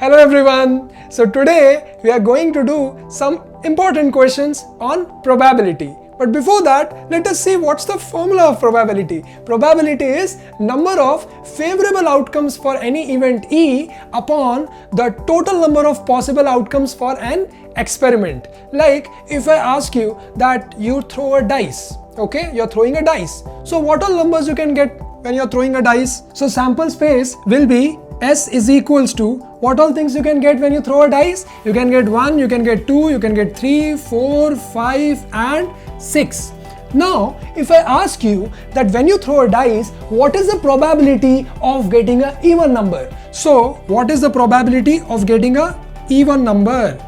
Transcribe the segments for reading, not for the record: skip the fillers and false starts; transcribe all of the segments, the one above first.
Hello everyone. So today we are going to do some important questions on probability. But before that, let us see what's the formula of probability. Probability is number of favorable outcomes for any event E upon the total number of possible outcomes for an experiment. Like if I ask you that you throw a dice, okay, you're throwing a dice. So what all numbers you can get when you're throwing a dice? So sample space will be S is equals to what all things you can get when you throw a dice? You can get 1, you can get 2, you can get 3, 4, 5 and 6. Now, if I ask you that when you throw a dice, what is the probability of getting an even number? So, what is the probability of getting an even number?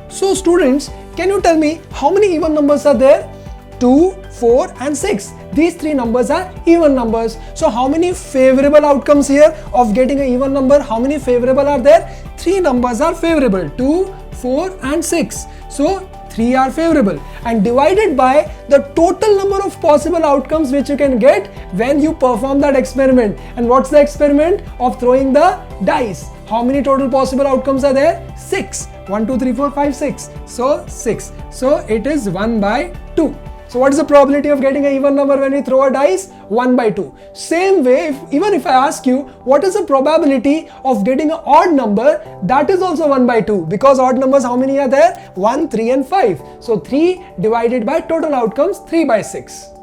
So, students, can you tell me how many even numbers are there? 2, 4 and 6. These three numbers are even numbers. So how many favorable outcomes here of getting an even number? How many favorable are there? 3 numbers are favorable. 2, 4 and 6. So 3 are favorable and divided by the total number of possible outcomes which you can get when you perform that experiment. And what's the experiment of throwing the dice? How many total possible outcomes are there? 6. 1, 2, 3, 4, 5, 6. So 6. So it is 1 by 2. So what is the probability of getting an even number when we throw a dice? 1 by 2. Same way, even if I ask you what is the probability of getting an odd number, that is also 1 by 2, because odd numbers how many are there? 1, 3 and 5. So 3 divided by total outcomes 3 by 6.